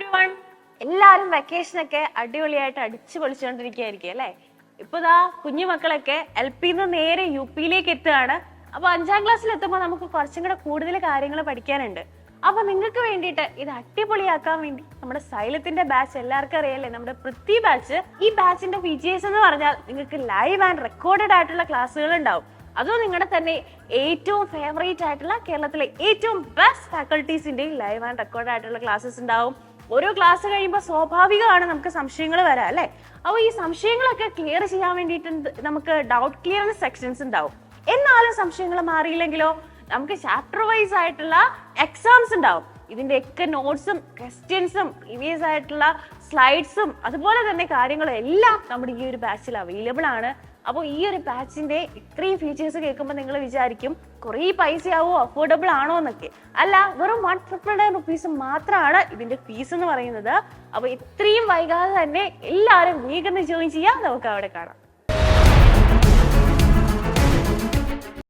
Everyone, എല്ലാരും വെക്കേഷനൊക്കെ അടിപൊളിയായിട്ട് അടിച്ചു പൊളിച്ചുകൊണ്ടിരിക്കുകയായിരിക്കും അല്ലെ. ഇപ്പൊ ദാ കുഞ്ഞുമക്കളൊക്കെ LP-ന്ന് നേരെ UP-യിലേക്ക് എത്തുകയാണ്. അപ്പൊ 5ാം ക്ലാസ്സിൽ എത്തുമ്പോൾ നമുക്ക് കുറച്ചും കൂടെ കൂടുതൽ കാര്യങ്ങൾ പഠിക്കാനുണ്ട്. അപ്പൊ നിങ്ങൾക്ക് വേണ്ടിയിട്ട് ഇത് അടിപൊളിയാക്കാൻ വേണ്ടി നമ്മുടെ സൈലത്തിന്റെ ബാച്ച് എല്ലാവർക്കും അറിയാലേ, നമ്മുടെ പൃഥ്വി ബാച്ച്. ഈ ബാച്ചിന്റെ ഫീച്ചേഴ്സ് എന്ന് പറഞ്ഞാൽ നിങ്ങൾക്ക് ലൈവ് ആൻഡ് റെക്കോർഡഡ് ആയിട്ടുള്ള ക്ലാസ്സുകൾ ഉണ്ടാവും. അതും നിങ്ങളുടെ തന്നെ ഏറ്റവും ഫേവറേറ്റ് ആയിട്ടുള്ള കേരളത്തിലെ ഏറ്റവും ബെസ്റ്റ് ഫാക്കൾട്ടീസിന്റെയും ലൈവ് ആൻഡ് റെക്കോർഡ് ആയിട്ടുള്ള ക്ലാസ്സസ് ഉണ്ടാവും. ഓരോ ക്ലാസ് കഴിയുമ്പോൾ സ്വാഭാവികമാണ് നമുക്ക് സംശയങ്ങൾ വരാം അല്ലെ. അപ്പോൾ ഈ സംശയങ്ങളൊക്കെ ക്ലിയർ ചെയ്യാൻ വേണ്ടിയിട്ട് നമുക്ക് ഡൗട്ട് ക്ലിയറൻസ് സെക്ഷൻസ് ഉണ്ടാവും. എന്നാലും സംശയങ്ങൾ മാറിയില്ലെങ്കിലോ നമുക്ക് ചാപ്റ്റർ വൈസ് ആയിട്ടുള്ള എക്സാംസ് ഉണ്ടാവും. ഇതിന്റെയൊക്കെ നോട്ട്സും ക്വസ്റ്റ്യൻസും പ്രീവിയസ് ആയിട്ടുള്ള സ്ലൈഡ്സും അതുപോലെ തന്നെ കാര്യങ്ങളും എല്ലാം നമ്മുടെ ഈ ഒരു ബാച്ചിൽ അവൈലബിൾ ആണ്. അപ്പോൾ ഈ ഒരു ബാച്ചിന്റെ ഇത്രയും ഫീച്ചേഴ്സ് കേൾക്കുമ്പോൾ നിങ്ങൾ വിചാരിക്കും കുറേ പൈസയാവോ, അഫോർഡബിൾ ആണോ എന്നൊക്കെ. അല്ല, വെറും 199 റുപ്പീസ് മാത്രമാണ് ഇതിന്റെ ഫീസ് എന്ന് പറയുന്നത്. അപ്പോൾ ഇത്രയും വൈകാതെ തന്നെ എല്ലാവരും വേഗം ജോയിൻ ചെയ്യാം. നമുക്ക് അവിടെ കാണാം.